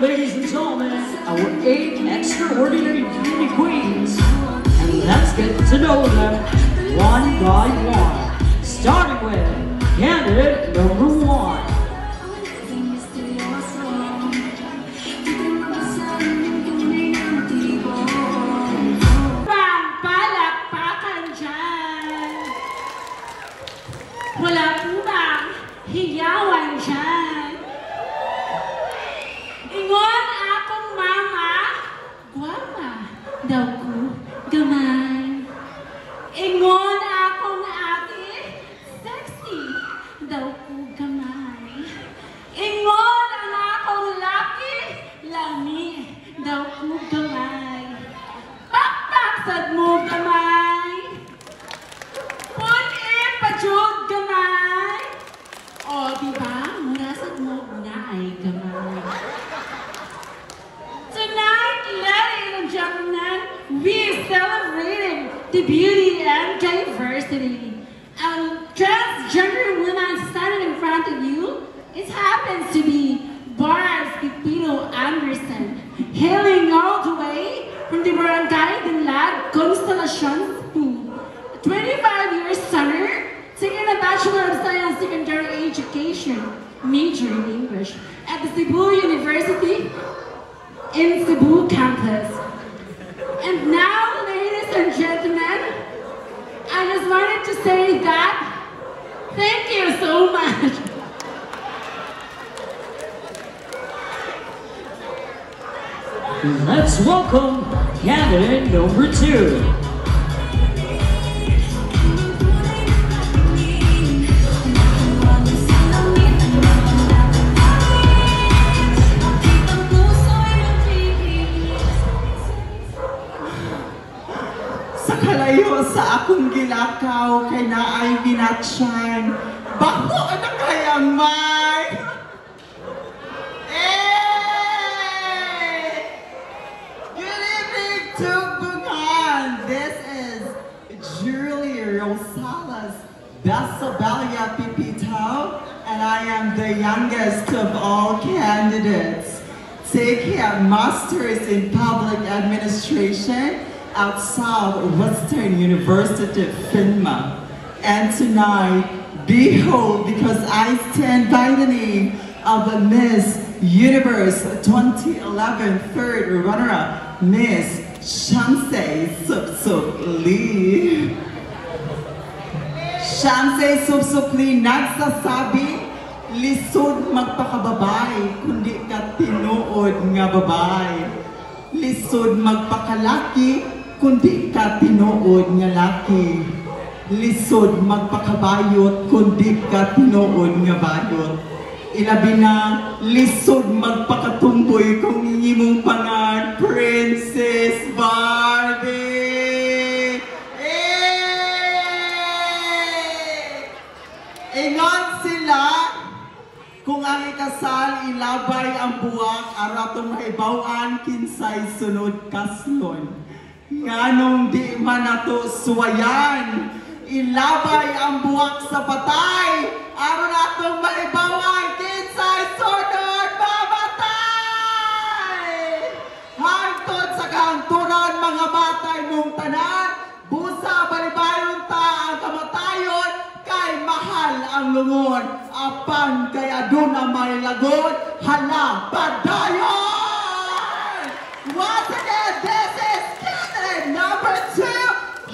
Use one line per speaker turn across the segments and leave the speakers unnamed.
ladies and gentlemen, our 8 extraordinary beauty queens. And let's get to know them one by one. Starting with candidate number 1.
Wala po bang hiyawan dyan? Ingon akong mama, guwapa daw ko gamay. Ingon akong ate, sexy daw ko gamay. Ingon ang akong laki, lami daw ko gamay. Pakpaksad mo gamay. Pajud gamay. O, diba? Murasad mo na ay gamay. Tonight, ladies and gentlemen, we're celebrating the beauty and diversity. A transgender woman standing in front of you, it happens to be Barbs Pipino Anderson, hailing all the way from the Barangay Dinlag, Constellacion School. 25-year summer, taking a Bachelor of Science Secondary Education, major in English, at the Cebu University in Cebu campus. And now, ladies and gentlemen, I just wanted to say that, thank you so much.
Let's welcome candidate number 2.
Kalayo sa akong gilakaw kay naay ginatyan. Bako na kayang may! Hey! Good evening, Tugbugan! This is Julie Rosales Besabelia Pipito, and I am the youngest of all candidates. Taking a master's in public administration at Southwestern University of Finma. And tonight, behold, because I stand by the name of the Miss Universe 2011 third runner-up, Miss Shamsay Supsup Lee. Shamsay Supsup Lee nagsasabi, lisod magpakababay, kundi ka tinuod nga babay. Lisod magpakalaki, kundi ka tinuod nga laki. Lisod magpakabayot, kundi ka tinuod nga bayot. Ilabi na, lisod magpakatumboy kung inyong pangan, Princess Barbie! Ingon sila, kung ang ikasal ilabay ang buwak, aratong maibawan kinsay sunod kaslon. Nganong di man nato suwayan, ilabay ang buwak sa patay, aron atong maibawan kinsay sunod mamatay. Hangtod sa kahangturan mga batay mong tanan, busa balibayon ta ang kamatayon, kay mahal ang lungon. Apan kay aduna may lagon, hala padayon! Once again, this is candidate number 2,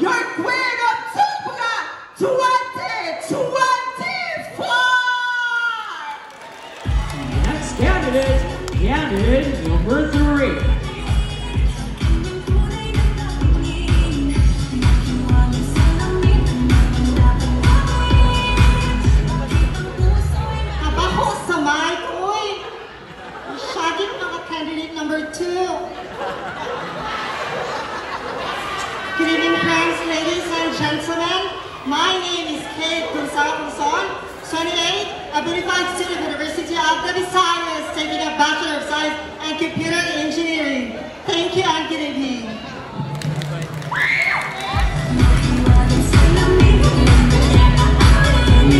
your queen of Tugbugan 2024!
Next candidate, candidate number 3.
Number 2. Good evening, friends, ladies and gentlemen. My name is Kate Gonzalez, 28, a beautified student of the University of the Visayas, taking a Bachelor of Science and Computer Engineering. Thank you and good evening.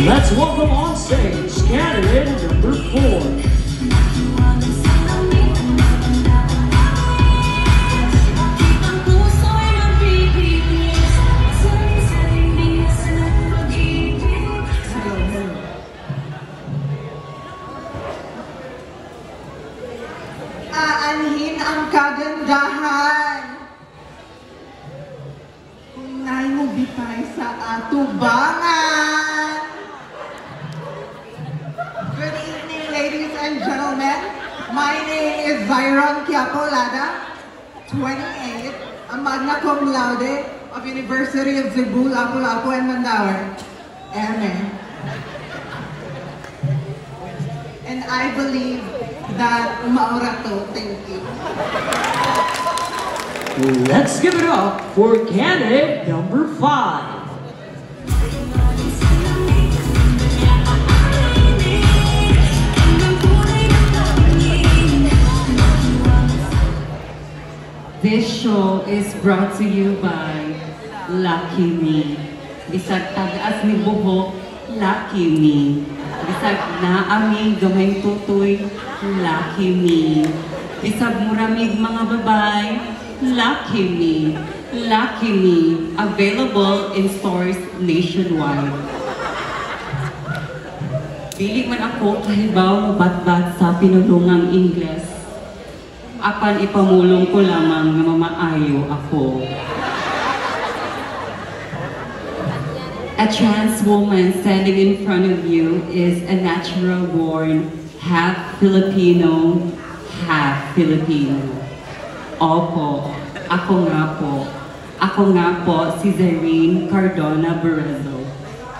Let's welcome on stage candidate number 4.
ang kagandahan. Kung na'y mubitay sa atubangan. Good evening, ladies and gentlemen. My name is Zyron Quiapolada, 28, a magna cum laude of University of Cebu, Lapu-Lapu, and Mandaue. Amen. And I believe that maura to. Thank you.
Let's give it up for candidate number 5.
This show is brought to you by Lucky Me. Bisag tagas ni buhok, Lucky Me. Bisag naaming gamay tutoy, Lucky Me. Bisag muramig mga babay, Lucky Me. Lucky Me. Available in stores nationwide. Dili man ako kahibaw mabatbat sa pinulungang Ingles. Apan ipamulong ko lamang na mamaayo ako. A trans woman standing in front of you is a natural-born, half Filipino, half Filipino. Opo, ako nga po. Ako nga po si Zyrene Cardona Barrezo.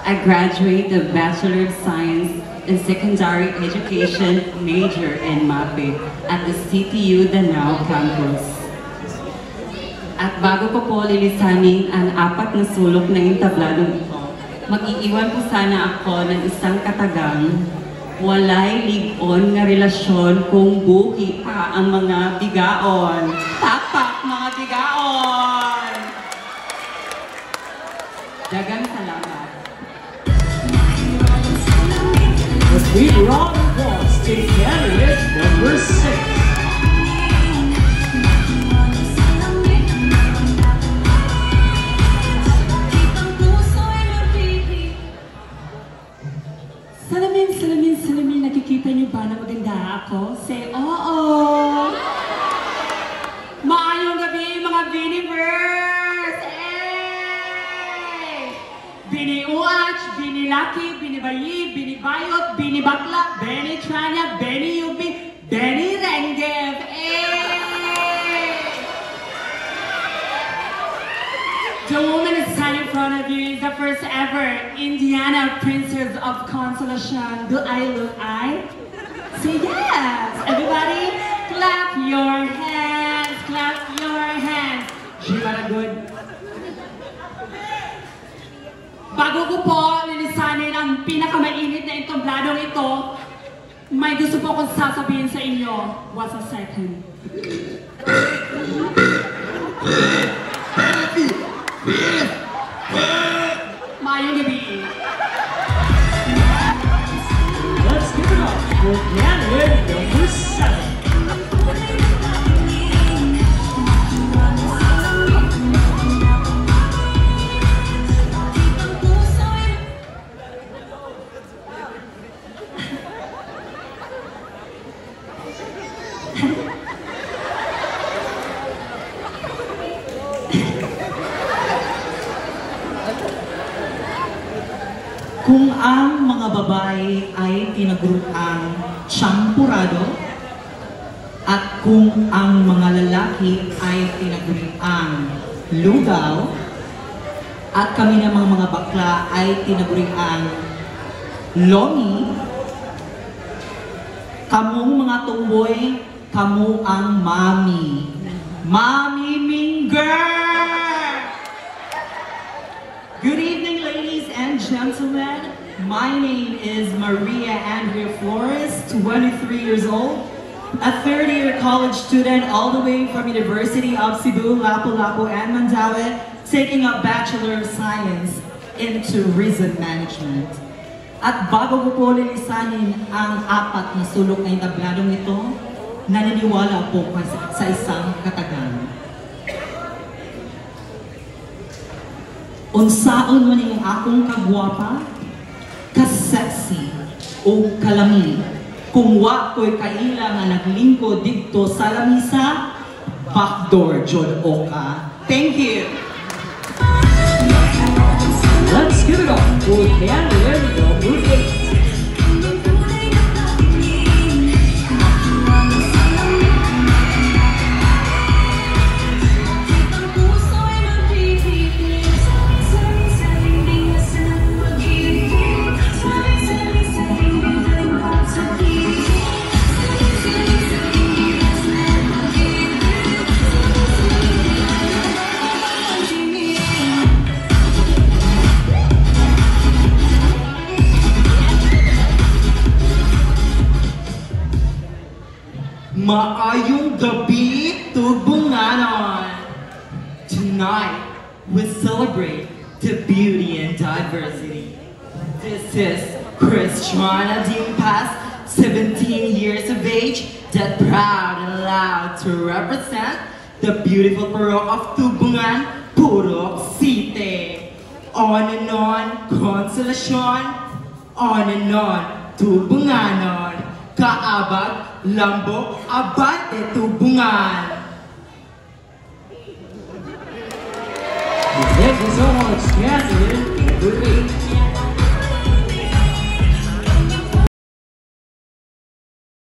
A graduate of Bachelor of Science in Secondary Education major in MAPE at the CTU Danao campus. At bago ko po lilisanin ang 4 na sulok na intabladong ito, mag-iiwan po sana ako ng isang katagang walay lig-on nga relasyon kung buhi pa ang mga bigaon. Tapak mga bigaon! Dagang salamat.
A big round of applause to candidate number 6.
Salamin, salamin, salamin. Nakikita niyo ba na maganda ako? Say, oo! Maayong gabi, mga Binivers! Hey! Bini-uach, bini-laki, bini-bayi, bini-bayot, bini-bakla, bini-tranya, bini-yubi, bini-rengev! Hey! The woman is standing in front of you is the first ever Indiana Princess of Consolation. Do I look I? Say yes! Everybody, clap your hands! Clap your hands! Good. Bago ko po lilisanin ang pinakamainit na entobladong ito, may gusto po akong sasabihin sa inyo. What's a second? Mayong gabi.
Let's give it up for candidate number 7.
Kung ang mga babae ay tinagurang champurado at kung ang mga lalaki ay tinaguriang lugaw at kami namang mga bakla ay tinaguriang lomi, kamong mga tumboy, kamu ang mami. Mami Minger! Good evening, ladies and gentlemen. My name is Maria Andrea Flores, 23 years old, a third-year college student all the way from University of Cebu, Lapu-Lapu, and Mandaue, taking a Bachelor of Science in Tourism Management. At bago ko po lilisanin ang 4 na sulok na entabladong ito, naniniwala po sa isang katagang. Unsaon man yung akong kagwapa, kasexy o kalami, kung wa ko'y kaila nga naglingkod dito sa lamisa, backdoor, John Oka. Thank you.
Let's give it up for candidate number 8.
Maayong gabi, Tubunganon! Tonight, we celebrate the beauty and diversity. This is Christiana Dimpas, 17 years of age, that proud and loud to represent the beautiful Purok of Tubungan, Purok City. On and on, Consolacion. On and on, Tubunganon. Kaabag, Lambok, Abante, Tubungan.
Thank you so much, candidate number 8.